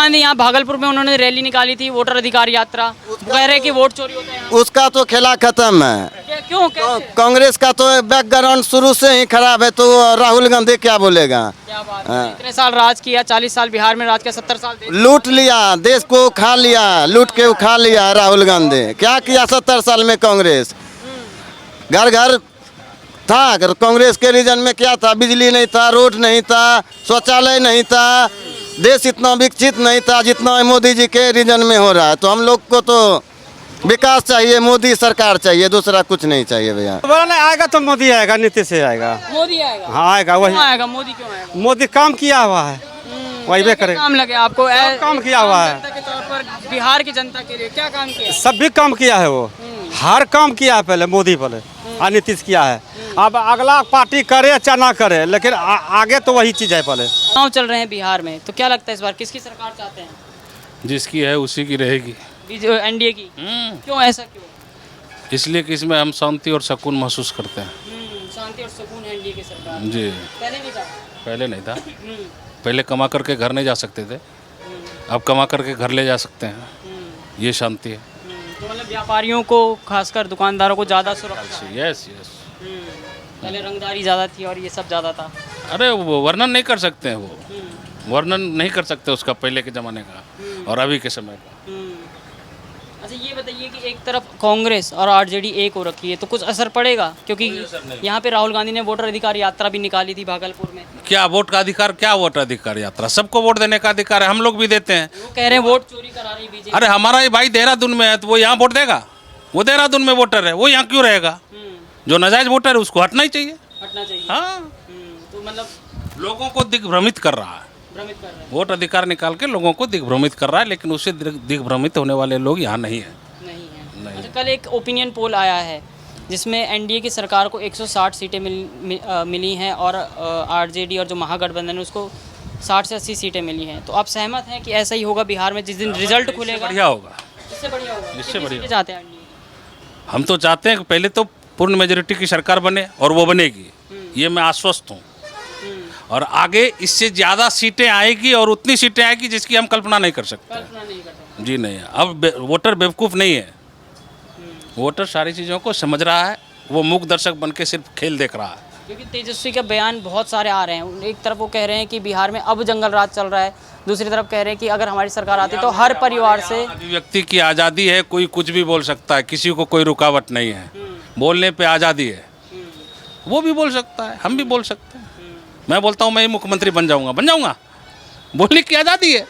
गांधी यहाँ भागलपुर में उन्होंने रैली निकाली थी, वोटर अधिकार यात्रा, वो कह रहे हैं कि वोट चोरी होता है यहाँ। उसका तो खेला खत्म है। क्यों कैसे? कांग्रेस का तो बैकग्राउंड शुरू से ही खराब है, तो राहुल गांधी क्या बोलेगा। क्या बात है, इतने साल राज किया, 40 साल बिहार में राज किया, 70 साल लूट लिया, देश को खा लिया, लूट के खा लिया राहुल गांधी। क्या किया 70 साल में कांग्रेस? घर घर था, अगर कांग्रेस के रीजन में क्या था? बिजली नहीं था, रोड नहीं था, शौचालय नहीं था, देश इतना विकसित नहीं था जितना मोदी जी के रीजन में हो रहा है। तो हम लोग को तो विकास चाहिए, मोदी सरकार चाहिए, दूसरा कुछ नहीं चाहिए भैया। बोला आएगा तो मोदी आएगा, नीतीश से आएगा। मोदी आएगा? हाँ आएगा, वही आएगा। मोदी क्यों आएगा? मोदी काम किया हुआ है, वही भी करे। काम लगे आपको? काम किया हुआ है जनता के तौर पर, बिहार की जनता के लिए क्या काम किया? सब भी काम किया है वो, हर काम किया है पहले मोदी, पहले और नीतीश किया है। अब अगला पार्टी करे चाहे ना करे, लेकिन आगे तो वही चीज़ है। पहले चुनाव चल रहे हैं बिहार में, तो क्या लगता है इस बार किसकी सरकार चाहते हैं? जिसकी है उसी की रहेगी। एनडीए की? क्यों, ऐसा क्यों? इसलिए कि इसमें हम शांति और सुकून महसूस करते हैं। शांति और सुकून है एनडीए की सरकार। जी, पहले नहीं था? पहले नहीं था। पहले कमा करके घर नहीं जा सकते थे, अब कमा करके घर ले जा सकते हैं, ये शांति है। तो मतलब व्यापारियों को, खासकर दुकानदारों को ज़्यादा सुरक्षा है। Yes yes. पहले रंगदारी ज़्यादा थी और ये सब ज़्यादा था। अरे वो वर्णन नहीं कर सकते हैं, वो वर्णन नहीं कर सकते उसका, पहले के ज़माने का और अभी के समय का। अच्छा ये बताइए कि एक तरफ कांग्रेस और आरजेडी एक हो रखी है, तो कुछ असर पड़ेगा? क्योंकि यहाँ पे राहुल गांधी ने वोटर अधिकार यात्रा भी निकाली थी भागलपुर में। क्या वोट का अधिकार? क्या वोट अधिकार यात्रा? सबको वोट देने का अधिकार है, हम लोग भी देते हैं। वो कह रहे हैं वोट चोरी करा रही बीजेपी। अरे हमारा ही भाई देहरादून में है, तो वो यहाँ वोट देगा? वो देहरादून में वोटर है, वो यहाँ क्यों रहेगा? जो नाजायज वोटर है उसको हटना ही चाहिए। हटना चाहिए। हाँ, तो मतलब लोगों को दिग्भ्रमित कर रहा है, भ्रमित कर रहे हैं। वोट अधिकार निकाल के लोगों को दिग्भ्रमित कर रहा है, लेकिन उससे दिग्भ्रमित होने वाले लोग यहाँ नहीं है। नहीं है। अच्छा, कल एक ओपिनियन पोल आया है जिसमें एनडीए की सरकार को 160 सीटें मिली हैं और आरजेडी और जो महागठबंधन है उसको 60 से 80 सीटें मिली हैं। तो आप सहमत हैं कि ऐसा ही होगा बिहार में जिस दिन रिजल्ट खुलेगा? बढ़िया होगा, इससे बढ़िया होगा। इससे कितनी बढ़िया। सीटें चाहते हैं एनडीए? हम तो चाहते हैं कि पहले तो पूर्ण मेजोरिटी की सरकार बने, और वो बनेगी, ये मैं आश्वस्त हूँ। और आगे इससे ज़्यादा सीटें आएगी, और उतनी सीटें आएगी जिसकी हम कल्पना नहीं कर सकते। कल्पना नहीं कर सकते। जी नहीं, अब वोटर बेवकूफ़ नहीं है, वोटर सारी चीज़ों को समझ रहा है, वो मूक दर्शक बन के सिर्फ खेल देख रहा है। क्योंकि तेजस्वी के बयान बहुत सारे आ रहे हैं। एक तरफ वो कह रहे हैं कि बिहार में अब जंगल राज चल रहा है, दूसरी तरफ कह रहे हैं कि अगर हमारी सरकार आती तो हर परिवार से अभिव्यक्ति की आज़ादी है, कोई कुछ भी बोल सकता है, किसी को कोई रुकावट नहीं है, बोलने पे आज़ादी है। वो भी बोल सकता है, हम भी बोल सकते हैं। मैं बोलता हूँ मैं ही मुख्यमंत्री बन जाऊँगा, बोलने की आज़ादी है,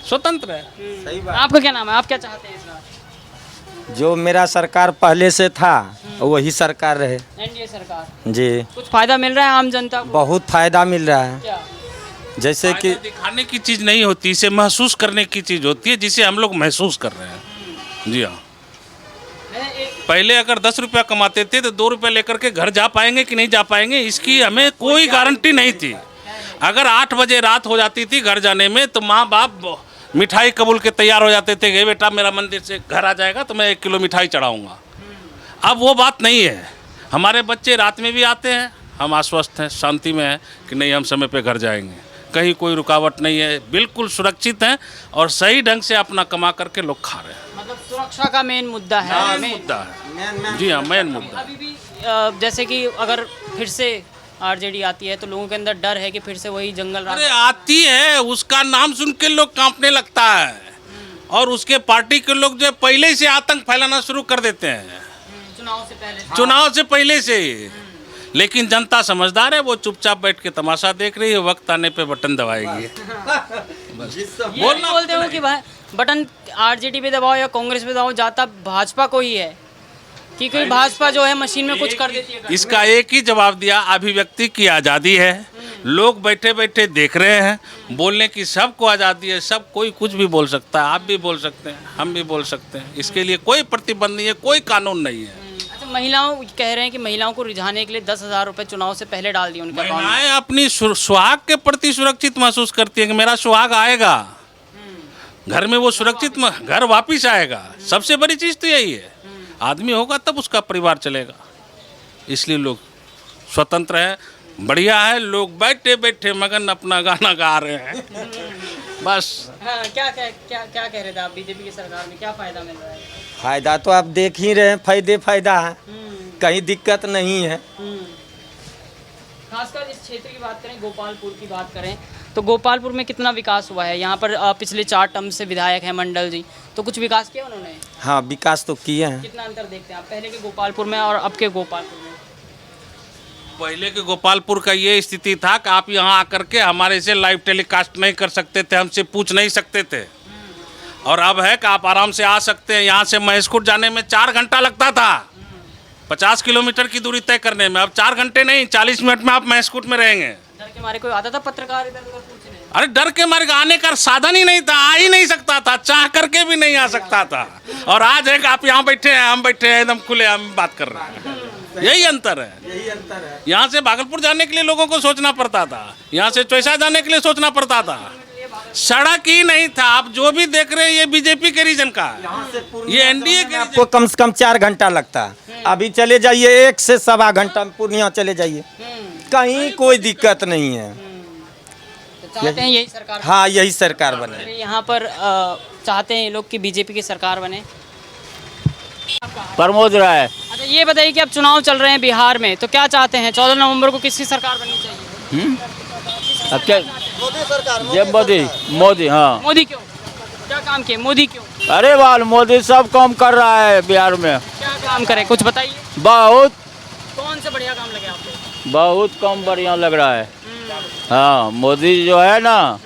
स्वतंत्र है। सही बात। आपका क्या नाम है, आप क्या चाहते हैं इस बार? जो मेरा सरकार पहले से था वही सरकार रहे। एनडीए सरकार। जी, कुछ फायदा मिल रहा है आम जनता को? बहुत फायदा मिल रहा है। क्या? जैसे कि फायदा दिखाने की चीज़ नहीं होती, इसे महसूस करने की चीज़ होती है, जिसे हम लोग महसूस कर रहे हैं। जी हाँ, पहले अगर 10 रुपया कमाते थे तो 2 रुपये लेकर के घर जा पाएंगे कि नहीं जा पाएंगे, इसकी हमें कोई गारंटी नहीं थी। अगर 8 बजे रात हो जाती थी घर जाने में, तो माँ बाप मिठाई कबूल के तैयार हो जाते थे कि बेटा मेरा मंदिर से घर आ जाएगा तो मैं 1 किलो मिठाई चढ़ाऊँगा। अब वो बात नहीं है, हमारे बच्चे रात में भी आते हैं, हम आश्वस्त हैं, शांति में हैं कि नहीं हम समय पे घर जाएंगे, कहीं कोई रुकावट नहीं है, बिल्कुल सुरक्षित हैं और सही ढंग से अपना कमा करके लोग खा रहे हैं। मतलब सुरक्षा का मेन मुद्दा है। मेन मुद्दा है। जी हाँ, मेन मुद्दा। अभी भी जैसे कि अगर फिर से आरजेडी आती है तो लोगों के अंदर डर है कि फिर से वही जंगल राज। अरे आती है, उसका नाम सुन के लोग कांपने लगता है, और उसके पार्टी के लोग जो पहले से आतंक फैलाना शुरू कर देते हैं, चुनाव से पहले से ही। लेकिन जनता समझदार है, वो चुपचाप बैठ के तमाशा देख रही है, वक्त आने पे बटन दबाएगी। बोलते हो कि भाई बटन आरजेडी पे दबाओ या कांग्रेस पे दबाओ, जाता भाजपा को ही है, क्योंकि भाजपा जो है मशीन में कुछ कर देती है। इसका एक ही जवाब दिया, अभिव्यक्ति की आज़ादी है, लोग बैठे बैठे देख रहे हैं, बोलने की सबको आज़ादी है, सब कोई कुछ भी बोल सकता है, आप भी बोल सकते हैं, हम भी बोल सकते हैं, इसके लिए कोई प्रतिबंध नहीं है, कोई कानून नहीं है। अच्छा, महिलाओं कह रहे हैं कि महिलाओं को रिझाने के लिए 10,000 रुपये चुनाव से पहले डाल दिए उनके अकाउंट में। महिलाएं अपनी सुहाग के प्रति सुरक्षित महसूस करती है कि मेरा सुहाग आएगा घर में, वो सुरक्षित घर वापिस आएगा। सबसे बड़ी चीज़ तो यही है, आदमी होगा तब उसका परिवार चलेगा, इसलिए लोग स्वतंत्र हैं, बढ़िया है, लोग बैठे बैठे मगन अपना गाना गा रहे हैं। बस। हाँ, क्या क्या क्या क्या कह रहे थे आप? बीजेपी की सरकार में क्या फायदा मिल रहा है? फायदा तो आप देख ही रहे हैं, फायदा है, कहीं दिक्कत नहीं है। खासकर इस क्षेत्र की बात करें, गोपालपुर की बात करें, तो गोपालपुर में कितना विकास हुआ है? यहाँ पर पिछले 4 टर्म से विधायक हैं मंडल जी, तो कुछ विकास किया उन्होंने? हाँ, विकास तो किए हैं। कितना अंतर देखते हैं आप पहले के गोपालपुर में और अब के गोपालपुर में? पहले के गोपालपुर का ये स्थिति था कि आप यहाँ आकर के हमारे से लाइव टेलीकास्ट नहीं कर सकते थे, हमसे पूछ नहीं सकते थे। और अब है कि आप आराम से आ सकते हैं। यहाँ से महेशखुंट जाने में 4 घंटा लगता था, 50 किलोमीटर की दूरी तय करने में। अब 4 घंटे नहीं, 40 मिनट में आप महेशखुंट में रहेंगे। डर के मारे कोई आता था पत्रकार इधर उधर पूछने? अरे डर के मारे आने का साधन ही नहीं था, आ ही नहीं सकता था, चाह करके भी नहीं आ सकता था। और आज है कि आप यहाँ बैठे हैं, हम बैठे हैं, एकदम खुले हम बात कर रहे हैं। यही अंतर है। यहाँ से भागलपुर जाने के लिए लोगों को सोचना पड़ता था, यहाँ से चौसा जाने के लिए सोचना पड़ता था, सड़क ही नहीं था। आप जो भी देख रहे हैं ये बीजेपी के रीजन का है, ये एनडीए के आपको कम से कम 4 घंटा लगता है। अभी चले जाइए 1 से सवा घंटा में पूर्णिया चले जाइए, कहीं कोई दिक्कत नहीं है। तो चाहते हैं यही सरकार? हाँ, यही सरकार बने। यहाँ पर चाहते हैं ये लोग कि बीजेपी की सरकार बने। प्रमोद राय। अच्छा, ये बताइए कि अब चुनाव चल रहे हैं बिहार में, तो क्या चाहते हैं 14 नवंबर को किसकी सरकार बननी चाहिए? अब क्या? मोदी सरकार जब मोदी हाँ। मोदी क्यों? क्या काम किए मोदी क्यों? अरे वाल मोदी सब काम कर रहा है बिहार में। क्या काम करे कुछ बताइए? बहुत कौन से बढ़िया काम लगे आपको? बहुत कम बढ़िया लग रहा है। हाँ, मोदी जो है ना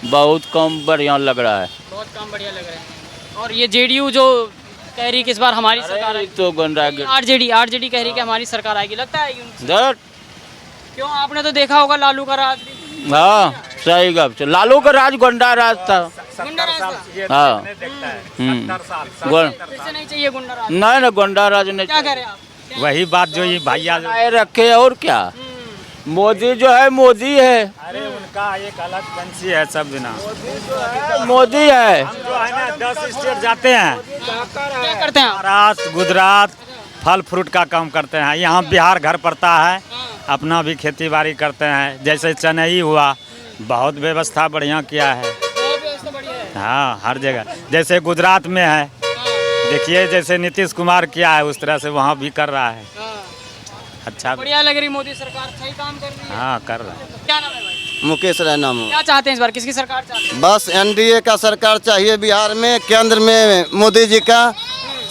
बहुत कम बढ़िया लग रहा है। बहुत काम बढ़िया लग रहे हैं। और ये जेडीयू जो कह रही है कि इस बार हमारी सरकार आएगी, तो गंडा आरजेडी कह रही है कि हमारी सरकार आएगी, लगता है दर। क्यों? आपने तो देखा होगा लालू का राज भी। हाँ, सही गप से लालू का राज गुंडा राज था। गुंडा राज था। हाँ, फिर से नहीं चाहिए गुंडा राज। नहीं ना गुंडा राज नहीं। क्या कह रहे हैं आप? वही बात जो ये भैया आए रखे और क्या। मोदी जो है मोदी है। अरे उनका एक अलग पंछी है सब बिना। मोदी है। हम जो है ना 10 स्टेट जाते हैं, क्या करते हैं आप? महाराष्ट्र, गुजरात, फल फ्रूट का काम करते हैं। यहाँ बिहार घर पड़ता है, अपना भी खेती बाड़ी करते हैं। जैसे चेन्नई हुआ, बहुत व्यवस्था बढ़िया किया है। व्यवस्था बढ़िया है। हाँ, हर जगह। जैसे गुजरात में है, देखिए जैसे नीतीश कुमार किया है उस तरह से वहाँ भी कर रहा है। अच्छा, बढ़िया लग रही मोदी सरकार, सही काम कर रही है। हाँ कर रहा है। क्या नाम है भाई? मुकेश राय नाम है। क्या चाहते हैं इस बार, किसकी सरकार चाहते हैं? बस एनडीए का सरकार चाहिए बिहार में, केंद्र में मोदी जी का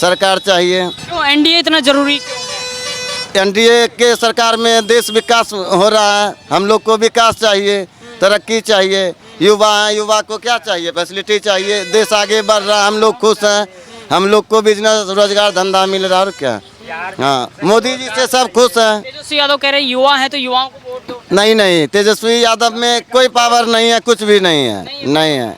सरकार चाहिए। क्यों एनडीए इतना जरूरी क्यों है? एनडीए के सरकार में देश विकास हो रहा है, हम लोग को विकास चाहिए, तरक्की चाहिए। युवा हैं, युवा को क्या चाहिए? फैसिलिटी चाहिए। देश आगे बढ़ रहा है, हम लोग खुश हैं, हम लोग को बिजनेस रोजगार धंधा मिल रहा है और क्या। हाँ, मोदी जी से सब खुश हैं। तेजस्वी यादव कह रहे हैं युवा हैं तो युवाओं को वोट दो। नहीं, तेजस्वी यादव में कोई पावर नहीं है, कुछ भी नहीं है, नहीं है।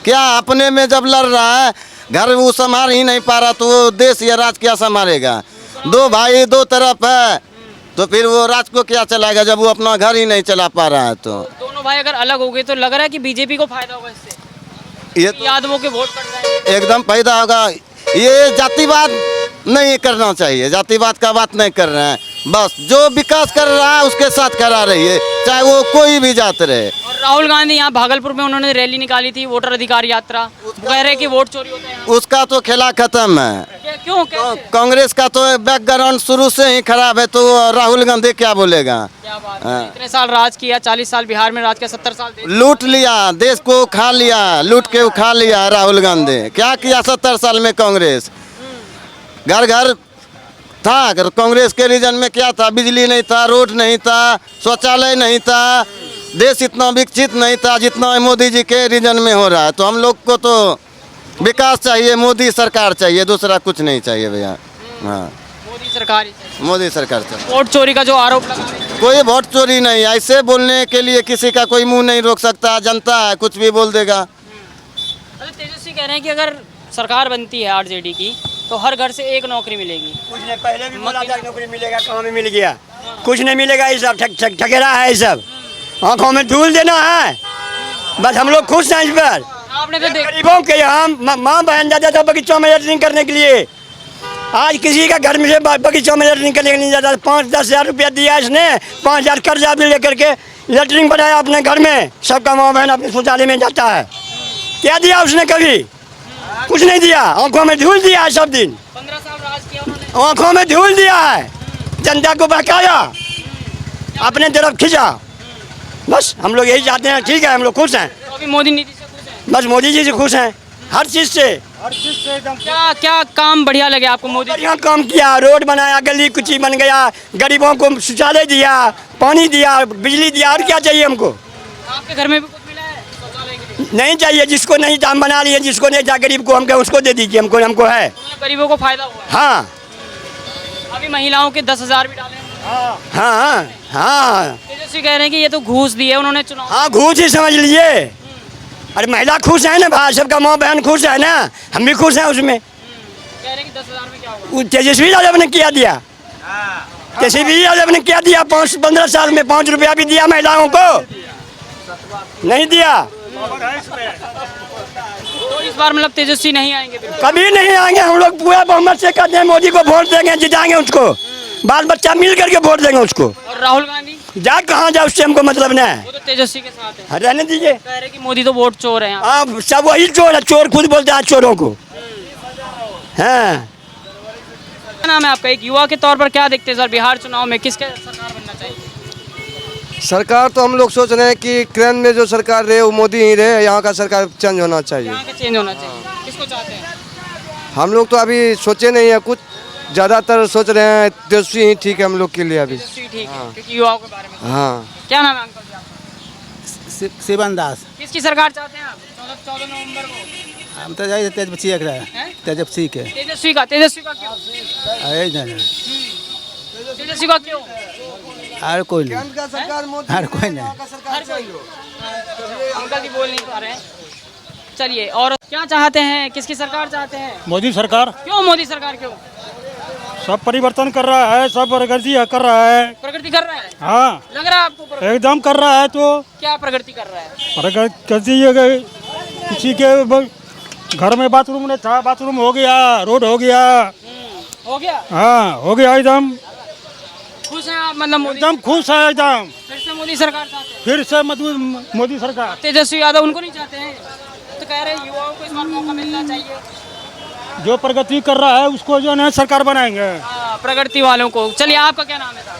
क्या अपने में जब लड़ रहा है, घर वो संभाल ही नहीं पा रहा, तो वो देश या राज क्या संभालेगा? 2 भाई 2 तरफ है, तो फिर वो राज को क्या चलाएगा जब वो अपना घर ही नहीं चला पा रहा है? तो दोनों भाई अगर अलग हो गए तो लग रहा है कि बीजेपी को फायदा होगा इससे, ये तो यादवों के वोट कट जाएंगे। एकदम फायदा होगा। ये जातिवाद नहीं करना चाहिए, जातिवाद का बात नहीं कर रहे हैं। बस जो विकास कर रहा है उसके साथ करा रही है, चाहे वो कोई भी जात रहे। और राहुल गांधी यहाँ भागलपुर में उन्होंने रैली निकाली थी, वोटर अधिकार यात्रा, वो कह रहे हैं कि वोट चोरी होता है यहाँ। उसका तो खेला खत्म है। क्यों कैसे? कांग्रेस का तो बैकग्राउंड शुरू से ही खराब है, तो राहुल गांधी क्या बोलेगा? क्या बात है, इतने साल राज किया, 40 साल बिहार में राज किया, 70 साल लूट लिया, देश को खा लिया, लूट के उखा लिया राहुल गांधी। क्या किया 70 साल में कांग्रेस? घर घर था, अगर कांग्रेस के रीजन में क्या था? बिजली नहीं था, रोड नहीं था, शौचालय नहीं था, देश इतना विकसित नहीं था जितना मोदी जी के रीजन में हो रहा है। तो हम लोग को तो विकास चाहिए, मोदी सरकार चाहिए, दूसरा कुछ नहीं चाहिए भैया। हाँ, मोदी सरकार ही चाहिए। मोदी सरकार चाहिए। वोट चोरी का जो आरोप लगा रहे हैं, कोई वोट चोरी नहीं, ऐसे बोलने के लिए किसी का कोई मुंह नहीं रोक सकता, जनता है कुछ भी बोल देगा। अरे तेजस्वी कह रहे हैं कि अगर सरकार बनती है आरजेडी की तो हर घर से 1 नौकरी मिलेगी। कुछ नहीं, पहले भी बोला था नौकरी मिलेगा, कहाँ में मिल गया? कुछ नहीं मिलेगा, ये सब ठकेरा है, ये सब आँखों में धूल देना है। बस हम लोग खुश हैं इस पर। आपने तो देखा गरीबों के यहाँ माँ बहन जाता था बगीचों में लैटरिन करने के लिए, आज किसी का घर में से बगीचों में लैटरिन करने के लिए नहीं जाता। 5-10 हज़ार रुपया दिया इसने, 5 हज़ार कर्जा भी लेकर के लैटरिन बनाया अपने घर में, सबका माँ बहन अपने शौचालय में जाता है। क्या दिया उसने कभी? कुछ नहीं दिया। आंखों में धूल दिया है सब दिन। 15 साल राज किया उन्होंने। आंखों में धूल दिया है, जनता को बहकाया, अपने तरफ खींचा। बस हम लोग यही चाहते हैं। ठीक है, हम लोग खुश हैं। तो अभी मोदी नीति से खुश हैं? बस मोदी जी से खुश हैं, हर चीज़ से। क्या क्या काम बढ़िया लगे आपको मोदी? बढ़िया काम किया, रोड बनाया, गली कुची बन गया, गरीबों को शौचालय दिया, पानी दिया, बिजली दिया। और क्या चाहिए हमको? आपके घर में भी कुछ मिला है शौचालय के लिए? नहीं चाहिए। जिसको नहीं था हम बना लिए, जिसको नहीं था गरीब को हम उसको दे दीजिए। हमको है। मतलब गरीबों को फायदा हुआ है। हाँ अभी महिलाओं के 10,000 भी डाले हैं। हाँ हाँ हाँ तेजस्वी कह रहे हैं कि ये तो घूस दिए उन्होंने चुनाव। हाँ, घूस ही समझ लीजिए। अरे महिला खुश है ना भाई, सबका माँ बहन खुश है ना, हम भी खुश हैं उसमें। कह रहे हैं कि 10,000 में क्या होगा? वो तेजस्वी यादव ने क्या दिया? तेजस्वी यादव ने क्या दिया? 15 साल में 5 रुपया भी दिया महिलाओं को? नहीं दिया। तो इस बार मतलब तेजस्वी नहीं आएंगे बिल्कुल? कभी नहीं आएंगे। हम लोग पूरा बहुमत से कहते हैं मोदी को वोट देंगे, जिताएंगे उसको। बाल बच्चा मिल करके वोट देंगे उसको। और राहुल गांधी? जा कहाँ जा, उससे हमको मतलब नहीं है। वो तो तेजस्वी के साथ है। हाँ, रहने दीजिए। कह रहे कि मोदी तो वोट चोर है यहाँ। हाँ, सब वही चोर है। चोर खुद बोलता है चोरों को। हाँ, क्या नाम है आपका? एक युवा के तौर पर क्या देखते हैं सर बिहार चुनाव में किसके सरकार बनना चाहिए? सरकार तो हम लोग सोच रहे हैं कि केंद्र में जो सरकार रहे वो मोदी ही रहे, यहाँ का सरकार चेंज होना चाहिए। यहाँ का चेंज होना चाहिए। किसको चाहते हैं? हम लोग तो अभी सोचे नहीं है कुछ, ज़्यादातर सोच रहे हैं तेजस्वी ही ठीक है हम लोग के लिए अभी। तेजस्वी ठीक है क्योंकि युवाओं के बारे में। हाँ। क्या नाम है अंकल जी आपका? शिवन दास। किसकी सरकार चाहते हैं आप 14 नवंबर को? हम तो जाए तेजस्वी के हैं? तेजस्वी के तेजस्वी का क्यों? तेजस्वी का क्यों? हर कोई नहीं, केंद्र का सरकार मोदी, हर कोई नहीं। हर कोई अंकल जी बोल नहीं पा रहे हैं। चलिए, और क्या चाहते हैं? किसकी सरकार चाहते हैं? मोदी सरकार। क्यों मोदी सरकार क्यों? सब परिवर्तन कर रहा है, सब प्रगति कर रहा है। प्रगति कर रहा है? हाँ, लग रहा है आपको प्रगति? एकदम कर रहा है। तो क्या प्रगति कर रहा है? प्रगति किसी के घर में बाथरूम नहीं था, बाथरूम हो गया, रोड हो गया। हो गया? हाँ, हो गया एकदम। खुश हैं आप? मतलब मोदी एकदम खुश है एकदम। फिर से मोदी सरकार चाहते हैं? फिर से मोदी सरकार। तेजस्वी यादव उनको नहीं चाहते हैं? तो कह रहे हैं युवाओं को इस बार मौका मिलना चाहिए। जो प्रगति कर रहा है उसको जो है सरकार बनाएंगे। हाँ, प्रगति वालों को। चलिए, आपका क्या नाम है साहब?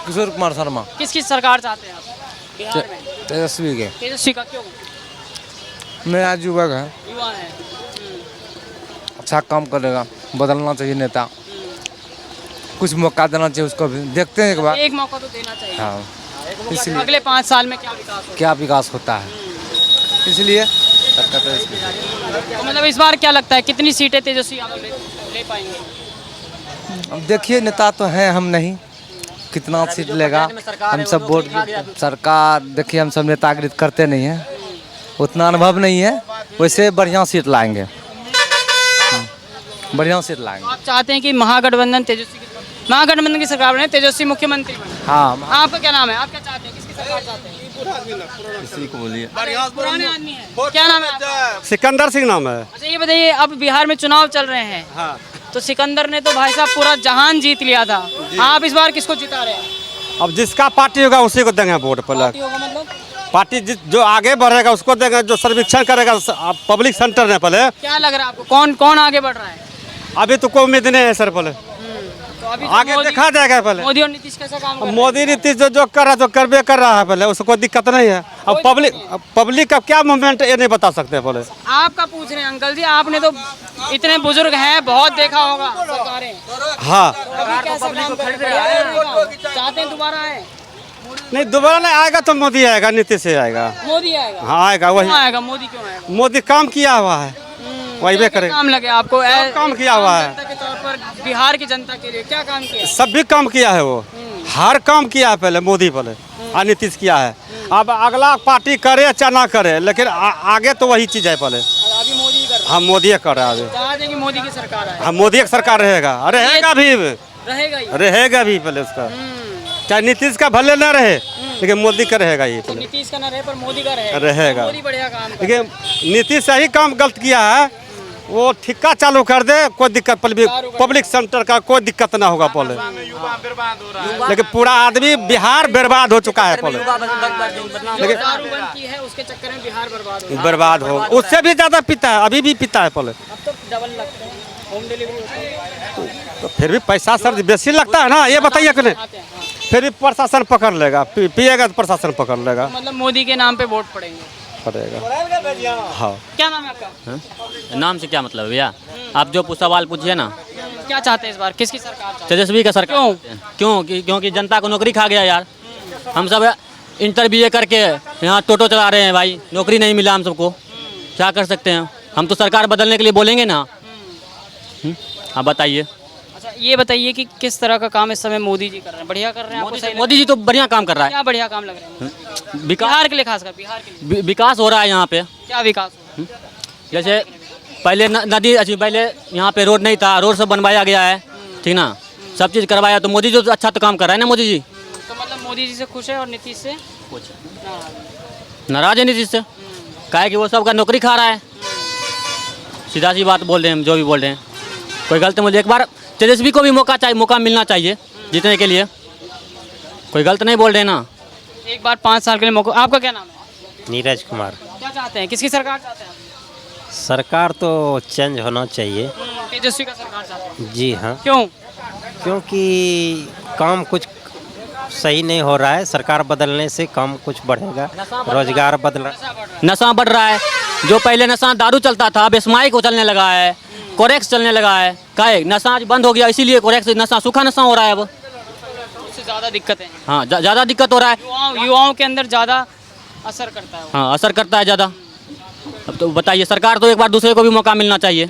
किशोर कुमार शर्मा। किसकी सरकार चाहते हैं आप बिहार में? तेजस्वी के। तेजस्वी का क्यों? नया युवक है, युवा है। अच्छा काम करेगा, बदलना चाहिए नेता, कुछ मौका देना चाहिए उसको भी। देखते हैं एक बार। एक मौका तो देना चाहिए। हाँ, इसलिए अगले 5 साल में क्या विकास होगा? क्या विकास होता है, इसलिए तो मतलब इस बार क्या लगता है कितनी सीटें तेजस्वी यादव ले पाएंगे? अब देखिए, नेता तो हैं हम नहीं, कितना सीट लेगा। हम सब वोट सरकार, देखिए हम सब नेतागिरी करते नहीं हैं, उतना अनुभव नहीं है। वैसे बढ़िया सीट लाएंगे, बढ़िया सीट लाएंगे। आप चाहते हैं कि महागठबंधन की सरकार बने, तेजस्वी मुख्यमंत्री बने? हाँ। आपका क्या नाम है? आप क्या चाहते हैं? किसकी सरकार चाहते हैं? इसी को बोलिए। पुराने आदमी हैं। क्या नाम है आपका? सिकंदर सिंह नाम है। अच्छा, ये बताइए, अब बिहार में चुनाव चल रहे हैं। हाँ। तो सिकंदर ने तो भाई साहब पूरा जहान जीत लिया था। आप इस बार किसको जिता रहे हैं? अब जिसका पार्टी होगा उसी को देंगे वोट। पार्टी होगा मतलब पार्टी जो आगे बढ़ेगा उसको देंगे, जो सर्वेक्षण करेगा पब्लिक सेंटर ने। पहले क्या लग रहा है आपको, कौन कौन आगे बढ़ रहा है? अभी तो कोई उम्मीद नहीं है सर। पहले तो अभी तो आगे देखा जाएगा। पहले मोदी और नीतीश कैसा काम कर रहे हैं? मोदी नीतीश जो कर रहा है तो करबे कर रहा है। पहले उसको कोई दिक्कत नहीं है। अब पब्लिक का क्या मूवमेंट ये नहीं बता सकते। पहले आपका पूछ रहे हैं अंकल जी, आपने तो इतने बुजुर्ग हैं, बहुत देखा होगा सरकारें। हाँ, अभी कैसा काम कर रहे हैं? चाहते हैं दोबारा आए? नहीं दोबारा नहीं आएगा तो मोदी आएगा, नीतीश से आएगा। मोदी आएगा? हाँ आएगा, वही क्यों आएगा? मोदी क्यों आएगा? मोदी काम किया हुआ है, वही क्या करेगा। काम लगे आपको? काम किया हुआ है। जनता के तौर पर बिहार की जनता के लिए क्या काम किया? सब भी काम किया है वो, हर काम किया है पहले मोदी, पहले और नीतीश किया है। अब अगला पार्टी करे चाहे ना करे, लेकिन आगे तो वही चीज है। पहले अभी मोदी कर रहा है। हम मोदी कर रहे हैं अभी। चाहते हैं कि मोदी की सरकार आए? हम मोदी की सरकार रहेगा, रहेगा भी, रहेगा भी पहले उसका। चाहे नीतीश का भले न रहे, लेकिन मोदी का रहेगा ये। तो नीतीश का ना रहे पर मोदी का रहेगा। मोदी बढ़िया काम कर लेकिन नीतीश सही काम गलत किया है, वो ठिक्का चालू कर दे, कोई दिक्कत पब्लिक सेंटर का कोई दिक्कत ना होगा पहले। लेकिन पूरा आदमी बिहार बर्बाद हो चुका है पहले। लेकिन दारू बंद की है उसके चक्कर में बिहार बर्बाद हो, उससे भी ज़्यादा पीता है, अभी भी पीता है पहले। अब तो डबल लगता है, होम डिलीवरी होती है। तो फिर भी पैसा सर बेसी लगता है ना, ये बताइए कि नहीं। फिर भी प्रशासन पकड़ लेगा, पिएगा तो प्रशासन पकड़ लेगा। मतलब मोदी के नाम पे वोट पड़ेंगे। हाँ। क्या नाम है आपका? नाम से क्या मतलब है भैया, आप जो सवाल पूछिए ना। क्या चाहते हैं इस बार, किसकी सरकार चाहते तेजस्वी का सरकार। क्यों? क्योंकि जनता को नौकरी खा गया यार। हम सब इंटरव्यू करके यहाँ टोटो चला रहे हैं भाई, नौकरी नहीं मिला हम सबको, क्या कर सकते हैं। हम तो सरकार बदलने के लिए बोलेंगे ना। आप बताइए। अच्छा ये बताइए कि किस तरह का काम इस समय मोदी जी कर रहे हैं? बढ़िया कर रहे हैं? आपको सही मोदी जी तो बढ़िया काम कर रहा है। क्या बढ़िया काम लग रहा है? विकास बिहार के लिए, खासकर बिहार के लिए विकास हो रहा है यहाँ पे। क्या विकास हो? जैसे पहले नदी अच्छी, पहले यहाँ पे रोड नहीं था, रोड सब बनवाया गया है, ठीक ना, सब चीज़ करवाया। तो मोदी जी तो अच्छा तो काम कर रहा है ना मोदी जी। तो मतलब मोदी जी से खुश है और नीतीश से नाराज है नीतीश से, क्या है कि वो सबका नौकरी खा रहा है। सीधा सी बात बोल रहे हैं हम, जो भी बोल रहे हैं कोई गलत। मुझे एक बार तेजस्वी को भी मौका मिलना चाहिए जीतने के लिए, कोई गलत नहीं बोल रहे ना। एक बार 5 साल के लिए मौका। आपका क्या नाम है? नीरज कुमार। क्या चाहते हैं, किसकी सरकार चाहते हैं? सरकार तो चेंज होना चाहिए। तेजस्वी का सरकार चाहते हैं। जी हाँ। क्यों? क्योंकि काम कुछ सही नहीं हो रहा है, सरकार बदलने से काम कुछ बढ़ेगा, रोजगार बदल, नशा बढ़ रहा है। जो पहले नशा दारू चलता था, अब स्माइक को चलने लगा है, कोरेक्स चलने लगा है। काहे नशा आज बंद हो गया, इसीलिए कोरेक्स नशा, सूखा नशा हो रहा है अब। उससे ज़्यादा दिक्कत है। हाँ ज़्यादा दिक्कत हो रहा है, युवाओं के अंदर ज़्यादा असर करता है। हाँ असर करता है ज़्यादा। अब तो बताइए, सरकार तो एक बार दूसरे को भी मौका मिलना चाहिए।